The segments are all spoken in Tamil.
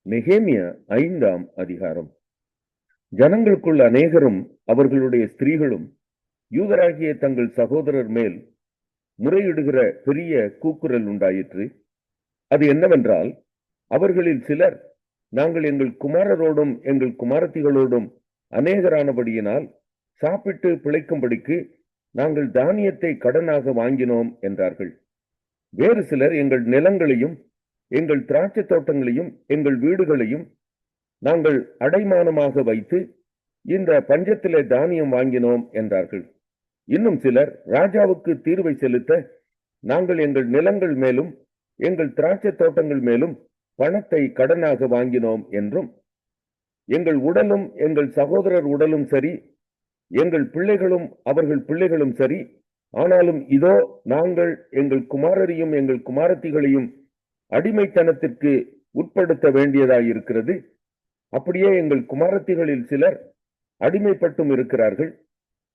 நெகேமியா 5ஆம் அதிகாரம். ஜனங்களுக்குள் அநேகரும் அவர்களுடைய ஸ்திரீகளும் யூதராகிய தங்கள் சகோதரர் மேல் முறையிடுகிற பெரிய கூக்குரல் உண்டாயிற்று. அது என்னவென்றால், அவர்களில் சிலர், நாங்கள் எங்கள் குமாரரோடும் எங்கள் குமாரத்திகளோடும் அநேகரானபடியினால் சாப்பிட்டு பிழைக்கும்படிக்கு நாங்கள் தானியத்தை கடனாக வாங்கினோம் என்றார்கள். வேறு சிலர், எங்கள் நிலங்களையும் எங்கள் திராட்சை தோட்டங்களையும் எங்கள் வீடுகளையும் நாங்கள் அடைமானமாக வைத்து இந்த பஞ்சத்திலே தானியம் வாங்கினோம் என்றார்கள். இன்னும் சிலர், ராஜாவுக்கு தீர்வை செலுத்த நாங்கள் எங்கள் நிலங்கள் மேலும் எங்கள் திராட்சை தோட்டங்கள் மேலும் பணத்தை கடனாக வாங்கினோம் என்றும், எங்கள் உடலும் எங்கள் சகோதரர் உடலும் சரி, எங்கள் பிள்ளைகளும் அவர்கள் பிள்ளைகளும் சரி, ஆனாலும் இதோ நாங்கள் எங்கள் குமாரரையும் எங்கள் குமாரத்திகளையும் அடிமைத்தனத்திற்கு உட்படுத்த வேண்டியதாயிருக்கிறது. அப்படியே எங்கள் குமாரத்திகளில் சிலர் அடிமைப்பட்டும் இருக்கிறார்கள்.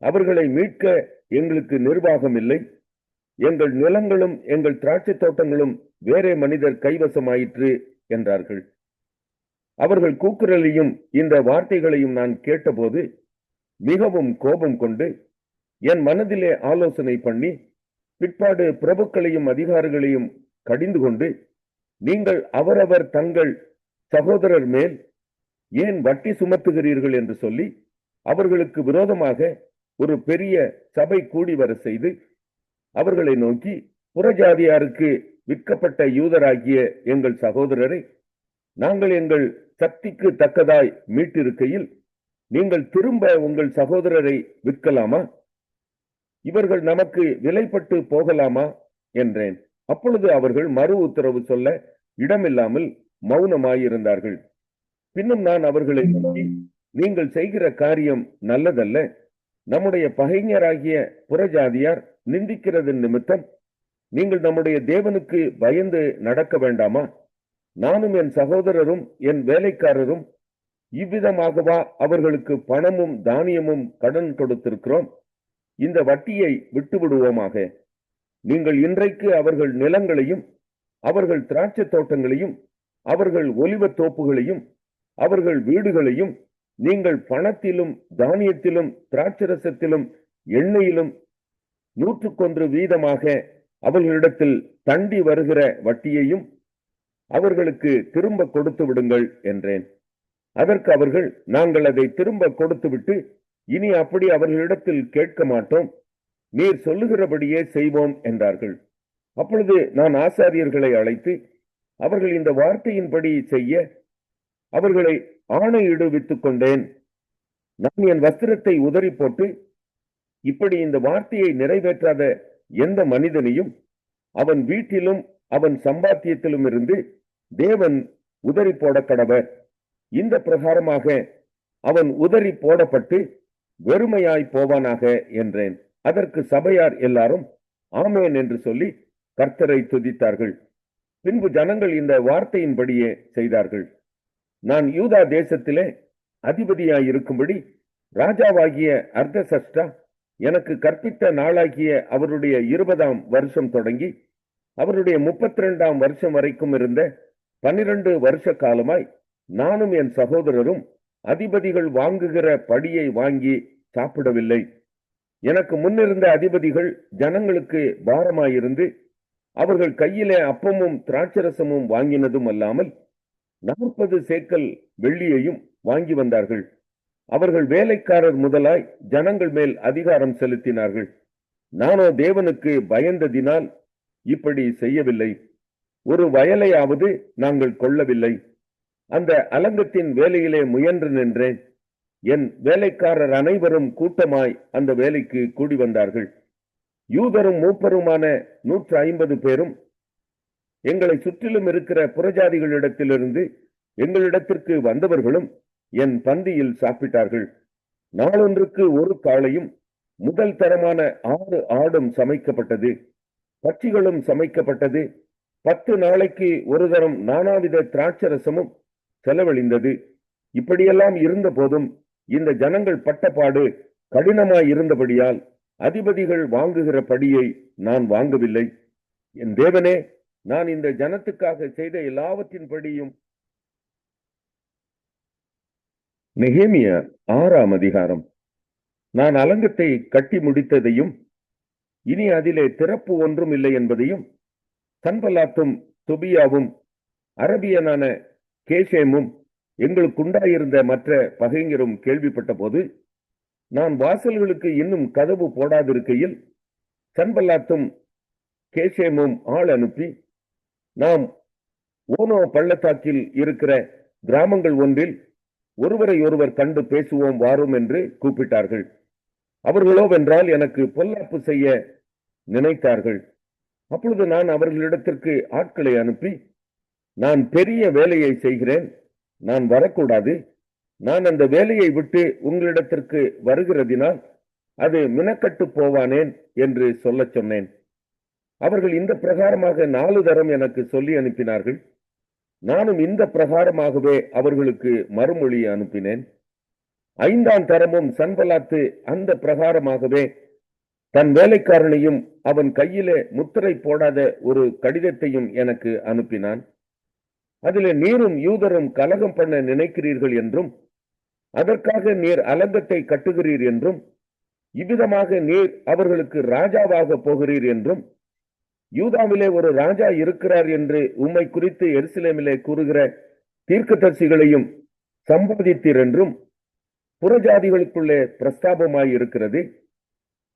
அவர்களை மீட்க எங்களுக்கு நிர்வாகம் இல்லை. எங்கள் நிலங்களும் எங்கள் திராட்சை தோட்டங்களும் வேறே மனிதர் கைவசமாயிற்று என்றார்கள். அவர்கள் கூக்குரலையும் இந்த வார்த்தைகளையும் நான் கேட்டபோது மிகவும் கோபம் கொண்டு என் மனதிலே ஆலோசனை பண்ணி பிற்பாடு பிரபுக்களையும் அதிகாரிகளையும் கடிந்து கொண்டு, நீங்கள் அவரவர் தங்கள் சகோதரர் மேல் ஏன் வட்டி சுமத்துகிறீர்கள் என்று சொல்லி அவர்களுக்கு விரோதமாக ஒரு பெரிய சபை கூடி வர செய்து அவர்களை நோக்கி, புறஜாதியாருக்கு விற்கப்பட்ட யூதராகிய எங்கள் சகோதரரை நாங்கள் எங்கள் சக்திக்கு தக்கதாய் மீட்டிருக்கையில் நீங்கள் திரும்ப உங்கள் சகோதரரை விற்கலாமா? இவர்கள் நமக்கு விலைப்பட்டு போகலாமா என்றேன். அப்பொழுது அவர்கள் மறு உத்தரவு சொல்ல இடமில்லாமல் மௌனமாயிருந்தார்கள். பின்னும் நான் அவர்களை நோக்கி, நீங்கள் செய்கிற காரியம் நல்லதல்ல. நம்முடைய பகைஞராகிய புறஜாதியார் நிந்திக்கிறது நிமித்தம் நீங்கள் நம்முடைய தேவனுக்கு பயந்து நடக்க வேண்டாமா? நானும் என் சகோதரரும் என் வேலைக்காரரும் இவ்விதமாகவா அவர்களுக்கு பணமும் தானியமும் கடன் கொடுத்திருக்கிறோம்? இந்த வட்டியை விட்டுவிடுவோமாக. நீங்கள் இன்றைக்கு அவர்கள் நிலங்களையும் அவர்கள் திராட்சை தோட்டங்களையும் அவர்கள் ஒலிவ தோப்புகளையும் அவர்கள் வீடுகளையும் நீங்கள் பணத்திலும் தானியத்திலும் திராட்சரசத்திலும் எண்ணெயிலும் 100 வீதமாக அவர்களிடத்தில் தண்டி வருகிற வட்டியையும் அவர்களுக்கு திரும்ப கொடுத்து விடுங்கள் என்றேன். அதற்கு அவர்கள், நாங்கள் அதை திரும்ப கொடுத்துவிட்டு இனி அப்படி அவர்களிடத்தில் கேட்க மாட்டோம், நீர் சொல்லுகிறபடியே செய்வோம் என்றார்கள். அப்பொழுது நான் ஆசாரியர்களை அழைத்து அவர்கள் இந்த வார்த்தையின்படி செய்ய அவர்களை ஆணையிடுவித்துக் கொண்டேன். நான் என் வஸ்திரத்தை உதறி போட்டு, இப்படி இந்த வார்த்தையை நிறைவேற்றாத எந்த மனிதனையும் அவன் வீட்டிலும் அவன் சம்பாத்தியத்திலும் இருந்து தேவன் உதறி போட கடவர். இந்த பிரகாரமாக அவன் உதறி போடப்பட்டு வெறுமையாய் போவானாக என்றேன். அதற்கு சபையார் எல்லாரும் ஆமேன் என்று சொல்லி கர்த்தரை துதித்தார்கள். பின்பு ஜனங்கள் இந்த வார்த்தையின்படியே செய்தார்கள். நான் யூதா தேசத்திலே அதிபதியாயிருக்கும்படி ராஜாவாகிய அர்தசஷ்டா எனக்கு கற்பித்த நாளாகிய அவருடைய 20ஆம் வருஷம் தொடங்கி அவருடைய 32ஆம் வருஷம் வரைக்கும் இருந்த 12 வருஷ காலமாய் நானும் என் சகோதரரும் அதிபதிகள் வாங்குகிற படியை வாங்கி சாப்பிடவில்லை. எனக்கு முன்னிருந்த அதிபதிகள் ஜனங்களுக்கு பாரமாயிருந்து அவர்கள் கையிலே அப்பமும் திராட்சரசமும் வாங்கினதும் அல்லாமல் 40 சேக்கல் வெள்ளியையும் வாங்கி வந்தார்கள். அவர்கள் வேலைக்காரர் முதலாய் ஜனங்கள் மேல் அதிகாரம் செலுத்தினார்கள். நானோ தேவனுக்கு பயந்ததினால் இப்படி செய்யவில்லை. ஒரு வயலையாவது நாங்கள் கொள்ளவில்லை. அந்த அலங்கத்தின் வேலையிலே முயன்று நின்றேன். என் வேலைக்காரர் அனைவரும் கூட்டமாய் அந்த வேலைக்கு கூடி வந்தார்கள். யூதரும் மூப்பருமான 150 பேரும் எங்களை சுற்றிலும் இருக்கிற புறஜாதிகளிடத்திலிருந்து எங்களிடத்திற்கு வந்தவர்களும் என் பந்தியில் சாப்பிட்டார்கள். நாளொன்றுக்கு ஒரு காளையும் முதல் தரமான 6 ஆடும் சமைக்கப்பட்டது. பட்சிகளும் சமைக்கப்பட்டது. 10 நாளைக்கு ஒரு தரம் நானாவித திராட்சரசமும் செலவழிந்தது. இப்படியெல்லாம் இருந்த போதும் இந்த ஜனங்கள் பட்டபாடு கடினமாய் இருந்தபடியால் அதிபதிகள் வாங்குகிற படியை நான் வாங்கவில்லை. என் தேவனே, நான் இந்த ஜனத்துக்காக செய்த எல்லாவற்றின்படியும் நெகேமியா 6ஆம் அதிகாரம். நான் அலங்கத்தை கட்டி முடித்ததையும் இனி அதிலே திறப்பு ஒன்றும் இல்லை என்பதையும் சன்பல்லாத்தும் தொபியாவும் அரபியனான கேஷேமும் எங்களுக்குண்டாயிருந்த மற்ற பகைஞரும் கேள்விப்பட்ட போது, நான் வாசல்களுக்கு இன்னும் கதவு போடாதிருக்கையில் சன்பல்லாத்தும் கேஷேமும் ஆள் அனுப்பி, நாம் ஓனோ பள்ளத்தாக்கில் இருக்கிற கிராமங்கள் ஒன்றில் ஒருவரை ஒருவர் கண்டு பேசுவோம் வாரும் என்று கூப்பிட்டார்கள். அவர்களோவென்றால் எனக்கு பொல்லாப்பு செய்ய நினைத்தார்கள். அப்பொழுது நான் அவர்களிடத்திற்கு ஆட்களை அனுப்பி, நான் பெரிய வேலையை செய்கிறேன், நான் வரக்கூடாது, நான் அந்த வேலையை விட்டு உங்களிடத்திற்கு வருகிறதினால் அது மினக்கட்டு போவானேன் என்று சொல்ல சொன்னேன். அவர்கள் இந்த பிரகாரமாக 4 தரம் எனக்கு சொல்லி அனுப்பினார்கள். நானும் இந்த பிரகாரமாகவே அவர்களுக்கு மறுமொழி அனுப்பினேன். 5ஆம் தரமும் சன்பல்லாத்து அந்த பிரகாரமாகவே தன் வேலைக்காரனையும் அவன் கையிலே முத்திரை போடாத ஒரு கடிதத்தையும் எனக்கு அனுப்பினான். அதிலே நீரும் யூதரும் கலகம் பண்ண நினைக்கிறீர்கள் என்றும், அதற்காக நீர் அலங்கத்தை கட்டுகிறீர் என்றும், இவ்விதமாக நீர் அவர்களுக்கு ராஜாவாக போகிறீர் என்றும், யூதாவிலே ஒரு ராஜா இருக்கிறார் என்று உம்மை குறித்து எருசலேமிலே கூறுகிற தீர்க்கதரிசிகளையும் சம்பாதித்தீர் என்றும் புறஜாதிகளுக்குள்ளே பிரஸ்தாபமாய் இருக்கிறது.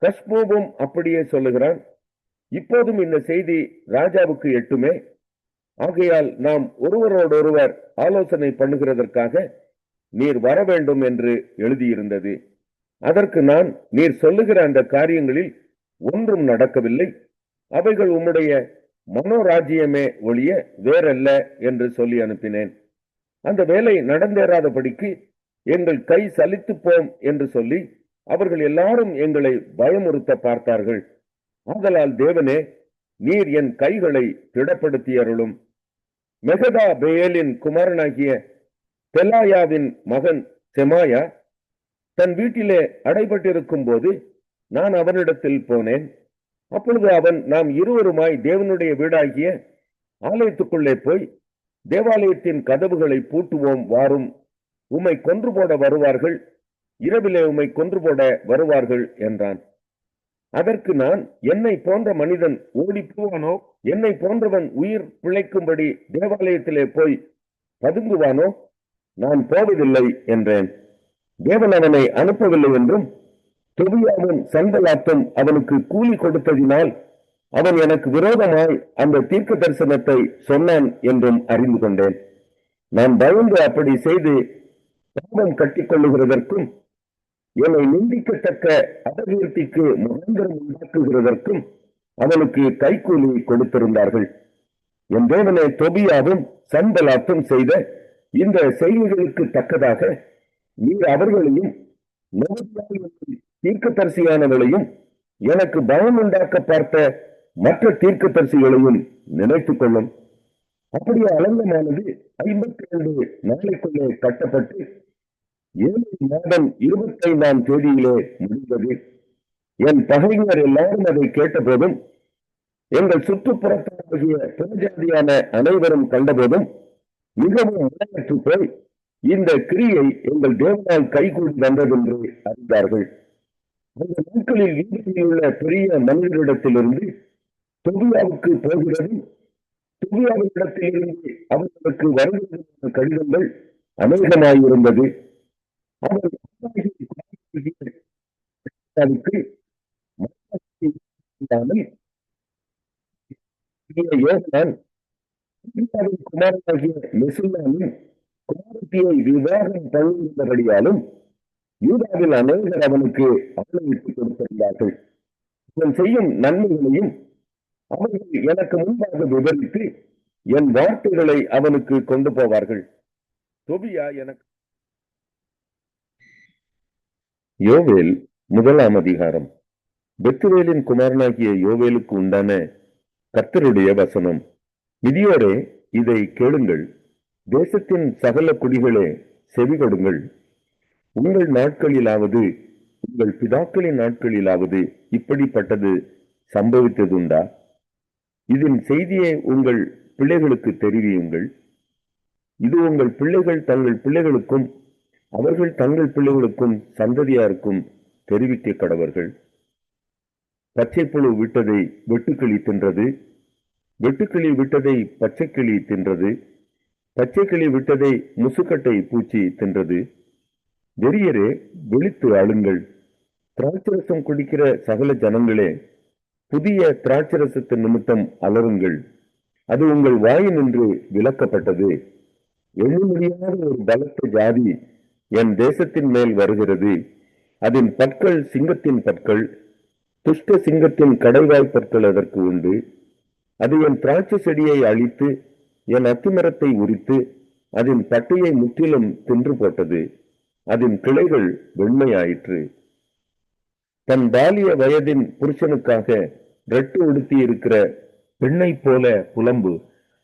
கஷ்மோவும் அப்படியே சொல்லுகிறான். இப்போதும் இந்த செய்தி ராஜாவுக்கு எட்டுமே. ஆகையால் நாம் ஒருவரோடொருவர் ஆலோசனை பண்ணுகிறதற்காக நீர் வர வேண்டும் என்று எழுதியிருந்தது. அதற்கு நான், நீர் சொல்லுகிற அந்த காரியங்களில் ஒன்றும் நடக்கவில்லை, அவைகள் உம்முடைய மனோராஜ்யமே ஒழிய வேறல்ல என்று சொல்லி அனுப்பினேன். அந்த வேலை நடந்தேறாதபடிக்கு எங்கள் கை சலித்து போம் என்று சொல்லி அவர்கள் எல்லாரும் எங்களை பயமுறுத்த பார்த்தார்கள். ஆதலால் தேவனே, நீர் என் கைகளை திடப்படுத்தியருளும். மெகதா பெயேலின் குமாரனாகிய தெலாயாவின் மகன் செமாயா தன் வீட்டிலே அடைபட்டிருக்கும் போது நான் அவனிடத்தில் போனேன். அப்பொழுது அவன், நாம் இருவருமாய் தேவனுடைய வீடாகிய ஆலயத்துக்குள்ளே போய் தேவாலயத்தின் கதவுகளை பூட்டுவோம் வாரும், உம்மை கொன்று போட வருவார்கள், இரவிலே உம்மை கொன்று போட வருவார்கள் என்றான். அதற்கு நான், என்னை போன்ற மனிதன் ஓடி போவானோ, என்னை போன்றவன் உயிர் பிழைக்கும்படி தேவாலயத்திலே போய் பதுங்குவானோ? நான் போவதில்லை என்றேன். தேவன் அவனை அனுப்பவில்லை என்றும், தொபியாவும் சன்பல்லாத்தும் அவனுக்கு கூலி கொடுத்ததினால் அவன் எனக்கு விரோதமாய் அந்த தீர்க்க தரிசனத்தை சொன்னான் என்றும் அறிந்து கொண்டேன். நான் பயந்து அப்படி செய்து பாவம் கட்டிக்கொள்ளுகிறதற்கும் என்னை நிந்திக்கத்தக்க அபகீர்த்திக்கு முகாந்திரம் உண்டாக்குகிறதற்கும் அவனுக்கு கைக்கூலி கொடுத்திருந்தார்கள். என் தேவனே, தொபியாவும் சன்பல்லாத்தும் செய்த இந்த செய்திகளுக்கு தக்கதாக நீர் அவர்களையும் தீர்க்கதரிசியானவர்களையும் எனக்கு பயம் உண்டாக்க பார்த்த மற்ற தீர்க்கதரிசிகளையும் நினைத்துக் கொள்ளும். அப்படியே அலங்கமானது 52 நாளைக்குள்ளே கட்டப்பட்டு 7 மாதம் 25ஆம் தேதியிலே முடிந்தது. என் பகைஞர் எல்லாரும் அதை கேட்டபோதும், எங்கள் சுற்றுப்புறத்தாகிய புறஜாதியான அனைவரும் கண்டபோதும் மிகவும் உணர்வு போய் இந்த கிரியை எங்கள் தேவனால் கைகூடி வந்ததென்று அறிந்தார்கள். அந்த நாட்களில் யூதத்தில் உள்ள பெரிய மனிதரிடத்திலிருந்து தொபியாவுக்கு போகிறதும், தொபியாவிடத்திலிருந்து அவர்களுக்கு வருகிற கடிதங்கள் அநேகமாயிருந்தது. அவர் குமாரனாகிய மெசுல்லாமின் குமாரத்தியை விவாகம் பண்ணியிருந்தபடியாலும் யூதாவில் அநேகர் அவனுக்கு ஆணையிட்டுக் கொடுத்திருந்தார்கள். இவன் செய்யும் நன்மைகளையும் அவர்கள் எனக்கு முன்பாக விவரித்து என் வார்த்தைகளை அவனுக்கு கொண்டு போவார்கள். தொபியா எனக்கு. யோவேல் 1ஆம் அதிகாரம். பெத்துவேலின் குமாரனாகிய யோவேலுக்கு உண்டான கர்த்தருடைய வசனம். மிதியோரே, இதை கேளுங்கள், தேசத்தின் சகல குடிகளே செவி கொடுங்கள். உங்கள் நாட்களிலாவது உங்கள் பிதாக்களின் நாட்களிலாவது இப்படிப்பட்டது சம்பவித்ததுண்டா? இதன் செய்தியை உங்கள் பிள்ளைகளுக்கு தெரிவியுங்கள். இது உங்கள் பிள்ளைகள் தங்கள் பிள்ளைகளுக்கும் அவர்கள் தங்கள் பிள்ளைகளுக்கும் சந்ததியாருக்கும் தெரிவிக்க கடவர்கள். பச்சைப்புழு விட்டதை வெட்டுக்கிளி தின்றது, வெட்டுக்கிளி விட்டதை பச்சைக்கிளி தின்றது, பச்சைக்கிளி விட்டதை முசுக்கட்டை பூச்சி தின்றது. வெறியரே, விழித்து அழுங்கள். திராட்சரசம் குடிக்கிற சகல ஜனங்களே, புதிய திராட்சரசத்தின் நிமித்தம் அலறுங்கள். அது உங்கள் வாயினின்று விலக்கப்பட்டது. எண்ண முடியாத ஒரு பலத்த ஜாதி என் தேசத்தின் மேல் வருகிறது. அதன் பற்கள் சிங்கத்தின் பற்கள், துஷ்ட சிங்கத்தின் கடைவாய் பற்கள் அதற்கு உண்டு. அது என் திராட்சை செடியை அழித்து என் அத்திமரத்தை உரித்து அதன் பட்டையை முற்றிலும் தின்று போட்டது. அதன் கிளைகள் வெண்மையாயிற்று. தன் பாலிய வயதின் புருஷனுக்காக ரெட்டு உடுத்தி இருக்கிற பெண்ணை போல புலம்பு.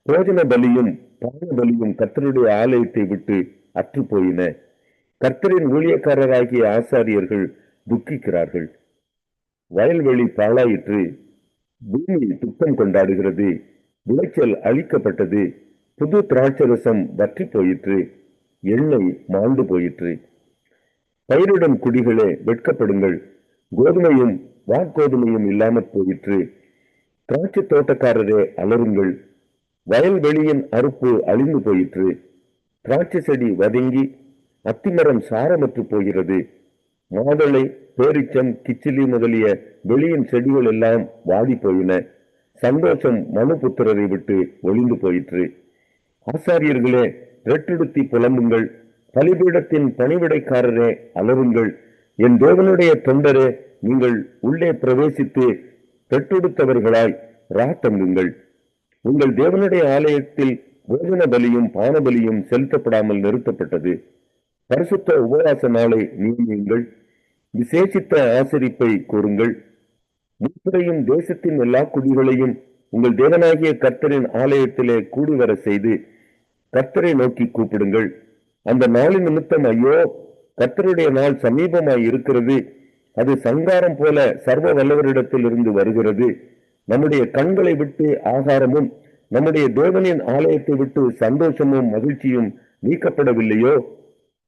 போஜன பலியும் பான பலியும் கர்த்தருடைய ஆலயத்தை விட்டு அற்று போயின. கர்த்தரின் ஊழியக்காரராகிய ஆசாரியர்கள் துக்கிக்கிறார்கள். வயல்வெளி பாழாயிற்று, பூமி துக்கம் கொண்டாடுகிறது. விளைச்சல் அழிக்கப்பட்டது, புது திராட்சரசம் வற்றி போயிற்று, எண்ணெய் மாண்டு போயிற்று. பயிரிடும் குடிகளே வெட்கப்படுங்கள், கோதுமையும் வாக்கோதுமையும் இல்லாமற் போயிற்று. திராட்சை தோட்டக்காரரே அலருங்கள், வயல்வெளியின் அறுப்பு அழிந்து போயிற்று. திராட்சை செடி வதங்கி அத்திமரம் சாரமற்று போகிறது. மாதளை, பேரிச்சம், கிச்சிலி முதலிய வெளியின் செடிகள் எல்லாம் வாடி போயின. சந்தோஷம் மனுபுத்திரரை விட்டு ஒளிந்து போயிற்று. ஆசாரியர்களே ரெட்டெடுத்தி புலம்புங்கள், பலிபீடத்தின் பணிவிடைக்காரரே அலருங்கள். என் தேவனுடைய தொண்டரே, நீங்கள் உள்ளே பிரவேசித்து பெற்றெடுத்தவர்களாய் ராத்தங்குங்கள். உங்கள் தேவனுடைய ஆலயத்தில் போஜன பலியும் பானபலியும் செலுத்தப்படாமல் நிறுத்தப்பட்டது. பரிசுத்த உபவாச நாளை நியமியுங்கள், விசேஷித்த ஆசரிப்பை கூறுங்கள். மூப்பரையும் தேசத்தின் எல்லா குடிகளையும் உங்கள் தேவனாகிய கர்த்தரின் ஆலயத்திலே கூடி வர செய்து கர்த்தரை நோக்கி கூப்பிடுங்கள். அந்த நாளின் நிமித்தம் ஐயோ, கர்த்தருடைய நாள் சமீபமாய் இருக்கிறது. அது சங்காரம் போல சர்வ வல்லவரிடத்தில் இருந்து வருகிறது. நம்முடைய கண்களை விட்டு ஆகாரமும் நம்முடைய தேவனின் ஆலயத்தை விட்டு சந்தோஷமும் மகிழ்ச்சியும் நீக்கப்படவில்லையோ?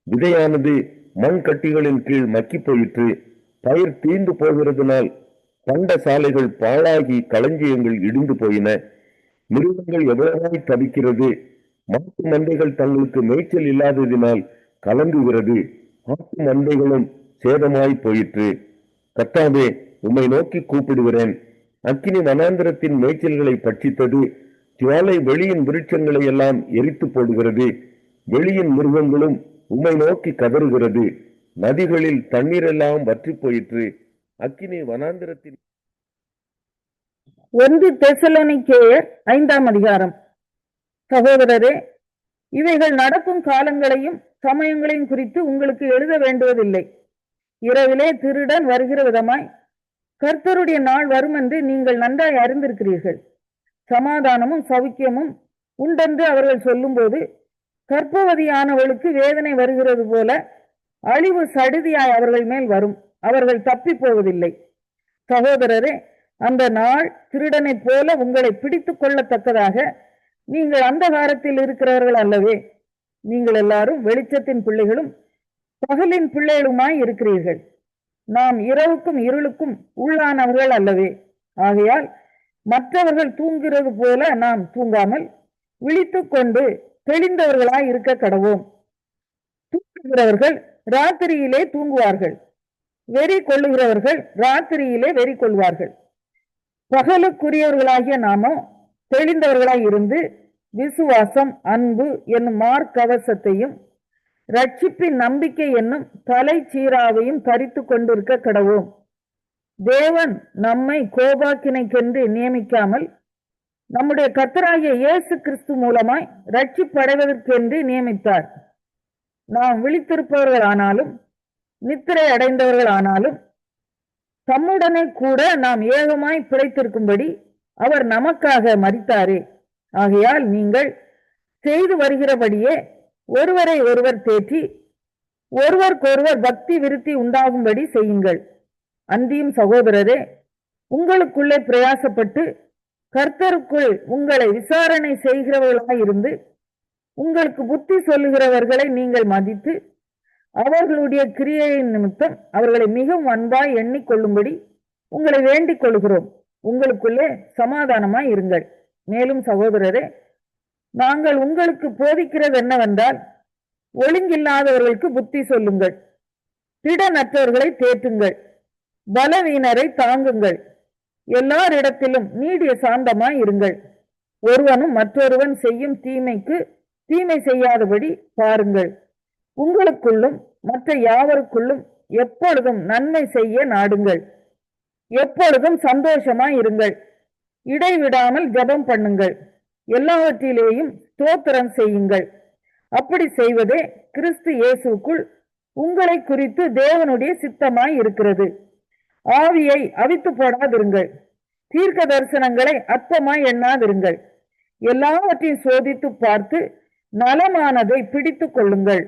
விதையானது மண் கட்டிகளின் கீழ் மக்கி போயிற்று. பயிர் தீர்ந்து போகிறதுனால் பண்ட சாலைகள் பாழாகி களஞ்சியங்கள் இடிந்து போயின. மிருகங்கள் எவ்வளவாய் தவிக்கிறது. மாட்டு மந்தைகள் தங்களுக்கு மேய்ச்சல் இல்லாததினால் கலங்குகிறது. ஆட்டு மந்தைகளும் சேதமாய் போயிற்று. கர்த்தாவே, உம்மை நோக்கி கூப்பிடுகிறேன். அக்கினி வனாந்திரத்தின் மேய்ச்சல்களை பட்சித்தது. ஜுவாலை வெளியின் விருட்சங்களை எல்லாம் எரித்து போடுகிறது. வெளியின் மிருகங்களும் உம்மை நோக்கி கதறுகிறது. நதிகளில் தண்ணீர் எல்லாம் வற்றி போயிற்று. அக்கினி வனாந்திரத்தின் 1 தெசலோனிக்கேயர் 5ஆம் அதிகாரம். சகோதரரே, இவைகள் நடக்கும் காலங்களையும் சமயங்களையும் குறித்து உங்களுக்கு எழுத வேண்டுவதில்லை. இரவிலே திருடன் வருகிற விதமாய் கர்த்தருடைய நாள் வரும் என்று நீங்கள் நன்றாய் அறிந்திருக்கிறீர்கள். சமாதானமும் சௌக்கியமும் உண்டென்று அவர்கள் சொல்லும்போது கர்ப்பவதியானவளுக்கு வேதனை வருகிறது போல அழிவு சடுதியாய் அவர்கள் மேல் வரும். அவர்கள் தப்பி போவதில்லை. சகோதரரே, அந்த நாள் திருடனைப் போல உங்களை பிடித்து கொள்ளத்தக்கதாக நீங்கள் அந்தகாரத்தில் இருக்கிறவர்கள் அல்லவே. நீங்கள் எல்லாரும் வெளிச்சத்தின் பிள்ளைகளும் பகலின் பிள்ளைகளுமாய் இருக்கிறீர்கள். நாம் இரவுக்கும் இருளுக்கும் உள்ளானவர்கள் அல்லவே. ஆகையால் மற்றவர்கள் தூங்குகிறது போல நாம் தூங்காமல் விழித்து கொண்டு தெளிந்தவர்களாய் இருக்க கடவோம். தூங்குகிறவர்கள் ராத்திரியிலே தூங்குவார்கள், வெறி கொள்ளுகிறவர்கள் ராத்திரியிலே வெறி கொள்வார்கள். பகலுக்குரியவர்களாகிய நாமோ தெளிந்தவர்களாய் இருந்து விசுவாசம், அன்பு என்னும் மார்க்கவசத்தையும் ரட்சிப்பின் நம்பிக்கை என்னும் தலை சீராவையும் தரித்து கொண்டிருக்க கடவோம். தேவன் நம்மை கோபாக்கினைக்கென்று நியமிக்காமல் நம்முடைய கர்த்தராகிய இயேசு கிறிஸ்து மூலமாய் ரட்சிப்படைவதற்கென்று நியமித்தார். நாம் விழித்திருப்பவர்கள் ஆனாலும் நித்திரை அடைந்தவர்கள் ஆனாலும் தம்முடனே கூட நாம் ஏகமாய் பிழைத்திருக்கும்படி அவர் நமக்காக மரித்தாரே. ஆகையால் நீங்கள் செய்து வருகிறபடியே ஒருவரை ஒருவர் தேற்றி ஒருவருக்கொருவர் பக்தி விருத்தி உண்டாகும்படி செய்யுங்கள். அன்றியும் சகோதரரே, உங்களுக்குள்ளே பிரயாசப்பட்டு கர்த்தருக்குள் உங்களை விசாரணை செய்கிறவர்களாய் இருந்து உங்களுக்கு புத்தி சொல்லுகிறவர்களை நீங்கள் மதித்து அவர்களுடைய கிரியையின் நிமித்தம் அவர்களை மிகவும் அன்பாய் எண்ணிக்கொள்ளும்படி உங்களை வேண்டிக் கொள்கிறோம். உங்களுக்குள்ளே சமாதானமாய் இருங்கள். மேலும் சகோதரரே, நாங்கள் உங்களுக்கு போதிக்கிறது என்னவென்றால், ஒழுங்கில்லாதவர்களுக்கு புத்தி சொல்லுங்கள், திடனற்றவர்களை தேற்றுங்கள், பலவீனரை தாங்குங்கள், எல்லாரிடத்திலும் நீடிய சாந்தமாய் இருங்கள். ஒருவனும் மற்றொருவன் செய்யும் தீமைக்கு தீமை செய்யாதபடி பாருங்கள். உங்களுக்குள்ளும் மற்ற யாவருக்குள்ளும் எப்பொழுதும் நன்மை செய்ய நாடுங்கள். எப்பொழுதும் சந்தோஷமாய் இருங்கள். இடைவிடாமல் ஜெபம் பண்ணுங்கள். எல்லாவற்றிலேயும் ஸ்தோத்திரம் செய்யுங்கள். அப்படி செய்வதே கிறிஸ்து இயேசுக்குள் உங்களை குறித்து தேவனுடைய சித்தமாய் இருக்கிறது. ஆவியை அவித்து போடாதிருங்கள். தீர்க்க தரிசனங்களை அற்பமாய் எண்ணாதிருங்கள். எல்லாவற்றையும் சோதித்து பார்த்து நலமானதை பிடித்து கொள்ளுங்கள்.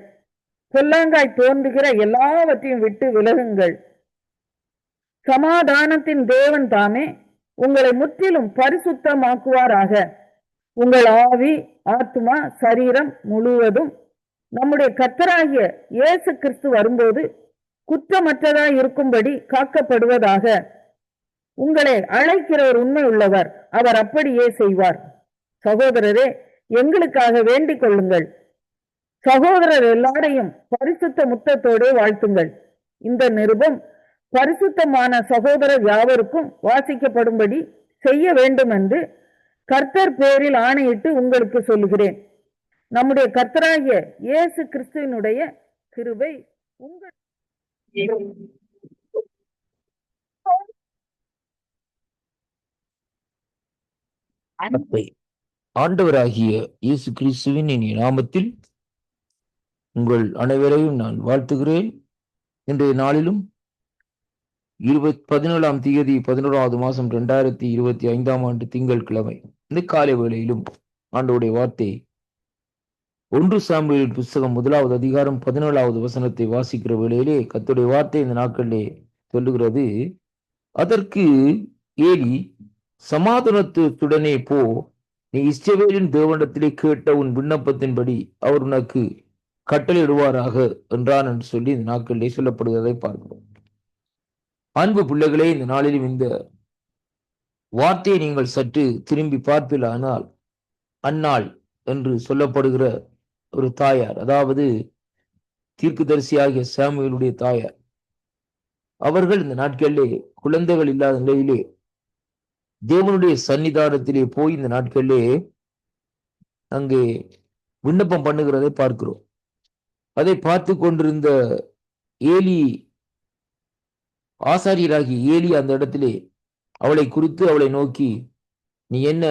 பொல்லாங்காய் தோன்றுகிற எல்லாவற்றையும் விட்டு விலகுங்கள். சமாதானத்தின் தேவன் தாமே உங்களை முற்றிலும் பரிசுத்தமாக்குவாராக. உங்கள் ஆவி, ஆத்மா, சரீரம் முழுவதும் நம்முடைய கர்த்தராகிய இயேசு கிறிஸ்து வரும்போது குற்றமற்றதாய் இருக்கும்படி காக்கப்படுவதாக. உங்களை அழைக்கிறவர் உண்மை உள்ளவர், அவர் அப்படியே செய்வார். சகோதரரே, எங்களுக்காக வேண்டிக் கொள்ளுங்கள். சகோதரர் எல்லாரையும் பரிசுத்த முத்தத்தோடு வாழ்த்துங்கள். இந்த நிருபம் பரிசுத்தமான சகோதரர் யாவருக்கும் வாசிக்கப்படும்படி செய்ய வேண்டும் என்று கர்த்தர் பேரில் ஆணையிட்டு உங்களுக்கு சொல்லுகிறேன். நம்முடைய கர்த்தராகிய இயேசு கிறிஸ்துவினுடைய கிருபை உங்கள் ஆண்டவராகிய இயேசு கிறிஸ்துவின் இனிய நாமத்தில் உங்கள் அனைவரையும் நான் வாழ்த்துகிறேன். இன்றைய நாளிலும் 17ஆம் தேதி 11வது மாதம் 2025ஆம் ஆண்டு திங்கட்கிழமை இந்த காலை வேளையிலும் ஆண்டவருடைய வார்த்தை 1 சாமுவேலின் புஸ்தகம் 1வது அதிகாரம் 17வது வசனத்தை வாசிக்கிற வேளையிலே கர்த்தருடைய வார்த்தை இந்த நாட்களிலே சொல்லுகிறது, அதற்கு ஏலி, சமாதானத்துடனே போ, நீ இஸ்ரவேலின் தேவனிடத்திலே கேட்ட உன் விண்ணப்பத்தின்படி அவர் உனக்கு கட்டளையிடுவாராக என்றான் என்று சொல்லி இந்த நாட்களிலே சொல்லப்படுவதை பார்க்கிறோம். அன்பு பிள்ளைகளே, இந்த நாளிலும் இந்த வார்த்தையை நீங்கள் சற்று திரும்பி பார்ப்பீர்களானால், அன்னாள் என்று சொல்லப்படுகிற ஒரு தாயார், அதாவது தீர்க்கதரிசியாகிய சாமுவேலுடைய தாயார், அவர்கள் இந்த நாட்களிலே குழந்தைகள் இல்லாத நிலையிலே தேவனுடைய சன்னிதானத்திலே போய் இந்த நாட்களிலே அங்கே விண்ணப்பம் பண்ணுகிறதை பார்க்கிறோம். அதை பார்த்து கொண்டிருந்த ஏலி, ஆசாரியராகி ஏலி அந்த இடத்திலே அவளை குறித்து அவளை நோக்கி, நீ என்ன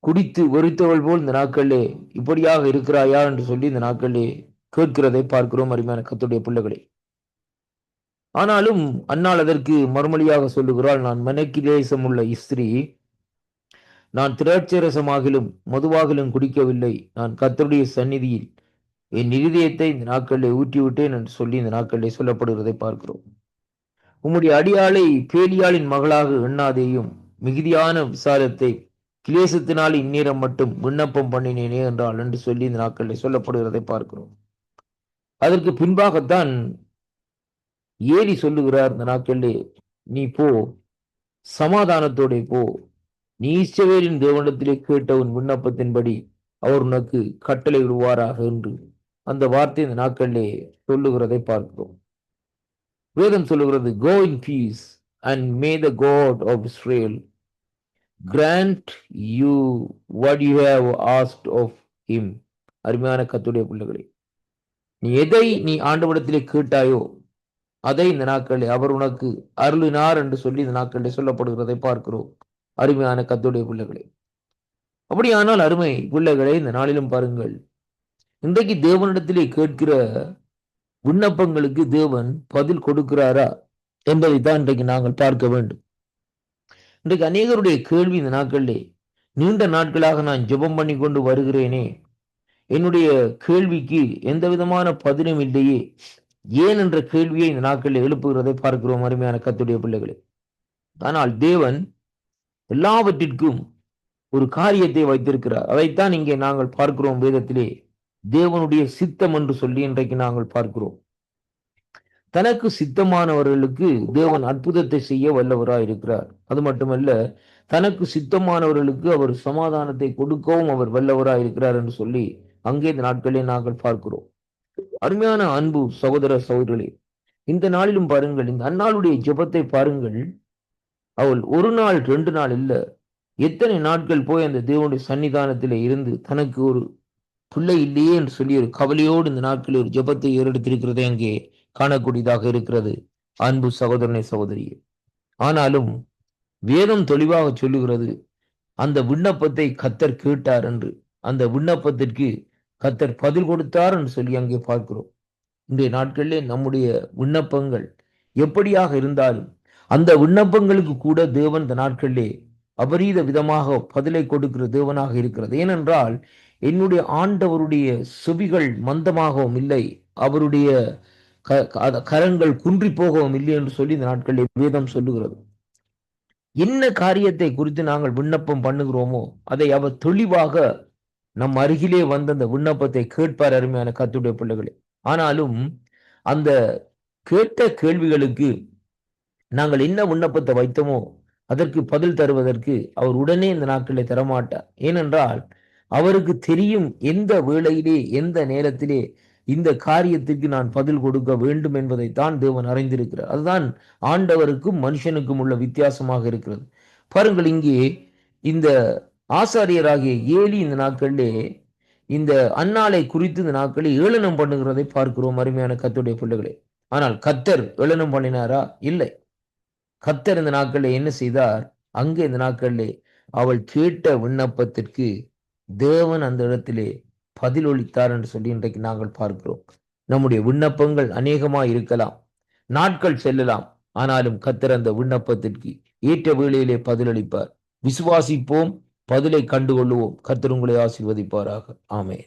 குடித்து வெறித்தவள் போல் இந்த நாட்களிலே இப்படியாக இருக்கிறாயா என்று சொல்லி இந்த நாட்களிலே கேட்கிறதை பார்க்கிறோம். அருமையான கர்த்தருடைய பிள்ளைகளே, ஆனாலும் அன்னாள் அதற்கு மறுமொழியாக சொல்லுகிறாள், நான் மனக்கிலேசம் உள்ள ஸ்திரீ, நான் திராட்சரசமாகிலும் மதுவாகிலும் குடிக்கவில்லை, நான் கர்த்தருடைய சந்நிதியில் என் இருதயத்தை இந்த நாட்களிலே ஊற்றிவிட்டேன் என்று சொல்லி இந்த நாட்களிலே சொல்லப்படுகிறதை பார்க்கிறோம். உம்முடைய அடியாளை பேலியாளின் மகளாக எண்ணாதேயும், மிகுதியான விசாலத்தை கிளேசத்தினால் இந்நேரம் மட்டும் விண்ணப்பம் பண்ணினேனே என்றாள் என்று சொல்லி இந்த நாட்களிலே சொல்லப்படுகிறதை பார்க்கிறோம். அதற்கு பின்பாகத்தான் ஏலி சொல்லுகிறார், இந்த நாட்களிலே நீ போ, சமாதானத்தோட போ, நீ இஸ்ரவேலின் தேவனிடத்திலே கேட்ட உன் விண்ணப்பத்தின்படி அவர் உனக்கு கட்டளை விடுவாராக என்று அந்த வார்த்தை இந்த நாட்களிலே சொல்லுகிறதை பார்க்கிறோம். வேதம் சொல்லுகிறது, go in peace and may the God of Israel grant you what you have asked of him. அருமையான கர்த்தருடைய பிள்ளைகளே, நீ எதை நீ ஆண்டவரிடத்திலே கேட்டாயோ அதை இந்த நாட்களிலே அவர் உனக்கு அருளினார் என்று சொல்லி இந்த நாட்களிலே சொல்லப்படுகிறதை பார்க்கிறோம். அருமையான கர்த்தருடைய பிள்ளைகளே, அப்படியானால் அருமை பிள்ளைகளே, இந்த நாளிலும் பாருங்கள், இன்றைக்கு தேவனிடத்திலே கேட்கிற விண்ணப்பங்களுக்கு தேவன் பதில் கொடுக்கிறாரா என்பதைத்தான் இன்றைக்கு நாங்கள் பார்க்க வேண்டும். இன்றைக்கு அநேகருடைய கேள்வி இந்த நாட்களிலே, நீண்ட நாட்களாக நான் ஜெபம் பண்ணி கொண்டு வருகிறேனே, என்னுடைய கேள்விக்கு எந்த விதமான பதிலும் இல்லையே, ஏன் என்ற கேள்வியை இந்த நாட்களில் எழுப்புகிறதை பார்க்கிறோம். அருமையான கர்த்தருடைய பிள்ளைகளே, ஆனால் தேவன் எல்லாவற்றிற்கும் ஒரு காரியத்தை வைத்திருக்கிறார். அதைத்தான் இங்கே நாங்கள் பார்க்கிறோம் வேதத்திலே. தேவனுடைய சித்தம் என்று சொல்லி இன்றைக்கு நாங்கள் பார்க்கிறோம். தனக்கு சித்தமானவர்களுக்கு தேவன் அற்புதத்தை செய்ய வல்லவராய் இருக்கிறார். அது மட்டுமல்ல, தனக்கு சித்தமானவர்களுக்கு அவர் சமாதானத்தை கொடுக்கவும் அவர் வல்லவராய் இருக்கிறார் என்று சொல்லி அங்கே இந்த நாட்களில் நாங்கள் பார்க்கிறோம். அருமையான அன்பு சகோதர சகோதரிகளே, இந்த நாளிலும் பாருங்கள், இந்த அந்நாளுடைய ஜெபத்தை பாருங்கள். அவள் ஒரு நாள் 2 நாள் இல்ல, எத்தனை நாட்கள் போய் அந்த தேவனுடைய சன்னிதானத்திலே இருந்து தனக்கு ஒரு பிள்ளை இல்லையே என்று சொல்லி ஒரு கவலையோடு இந்த நாட்களில் ஒரு ஜெபத்தை ஏறெடுத்திருக்கிறதை அங்கே காணக்கூடியதாக இருக்கிறது. அன்பு சகோதரனே சகோதரியே, ஆனாலும் வேதம் தெளிவாக சொல்லுகிறது, அந்த விண்ணப்பத்தை கர்த்தர் கேட்டார் என்று, அந்த விண்ணப்பத்திற்கு கர்த்தர் பதில் கொடுத்தார் என்று சொல்லி அங்கே பார்க்கிறோம். இன்றைய நாட்களிலே நம்முடைய விண்ணப்பங்கள் எப்படியாக இருந்தாலும் அந்த விண்ணப்பங்களுக்கு கூட தேவன் இந்த நாட்களிலே அபரீத விதமாக பதிலை கொடுக்கிற தேவனாக இருக்கிறது. ஏனென்றால் என்னுடைய ஆண்டவருடைய செவிகள் மந்தமாகவும் இல்லை, அவருடைய கரங்கள் குன்றி போகவும் இல்லை என்று சொல்லி இந்த நாட்களிலே வேதம் சொல்லுகிறது. என்ன காரியத்தை குறித்து நாங்கள் விண்ணப்பம் பண்ணுகிறோமோ அதை அவர் தெளிவாக நம் அருகிலே வந்து அந்த விண்ணப்பத்தை கேட்பார். அருமையான கர்த்தருடைய பிள்ளைகளே, ஆனாலும் அந்த கேட்ட கேள்விகளுக்கு நாங்கள் என்ன விண்ணப்பத்தை வைத்தோமோ அதற்கு பதில் தருவதற்கு அவர் உடனே இந்த நாட்களை தரமாட்டார். ஏனென்றால் அவருக்கு தெரியும் எந்த வேளையிலே எந்த நேரத்திலே இந்த காரியத்திற்கு நான் பதில் கொடுக்க வேண்டும் என்பதை தான் தேவன் அறிந்திருக்கிறார். அதுதான் ஆண்டவருக்கும் மனுஷனுக்கும் உள்ள வித்தியாசமாக இருக்கிறது. பாருங்கள், இங்கே இந்த ஆசாரியராகிய ஏலி இந்த நாட்களிலே இந்த அன்னாளை குறித்து இந்த நாட்களில் ஏளனம் பண்ணுகிறதை பார்க்கிறோம். அருமையான கர்த்தருடைய பிள்ளைகளே, ஆனால் கர்த்தர் ஏளனம் பண்ணினாரா? இல்லை. கர்த்தர் இந்த நாட்களில் என்ன செய்தார்? அங்கே இந்த நாட்களிலே அவள் கேட்ட விண்ணப்பத்திற்கு தேவன் அந்த இடத்திலே பதிலளித்தார் என்று சொல்லி இன்றைக்கு நாங்கள் பார்க்கிறோம். நம்முடைய விண்ணப்பங்கள் அநேகமாய் இருக்கலாம், நாட்கள் செல்லலாம், ஆனாலும் கர்த்தர் அந்த விண்ணப்பத்திற்கு ஏற்ற வேளையிலே பதிலளிப்பார். விசுவாசிப்போம், பதிலை கண்டுகொள்ளுவோம். கர்த்தர் உங்களை ஆசீர்வதிப்பாராக. ஆமென்.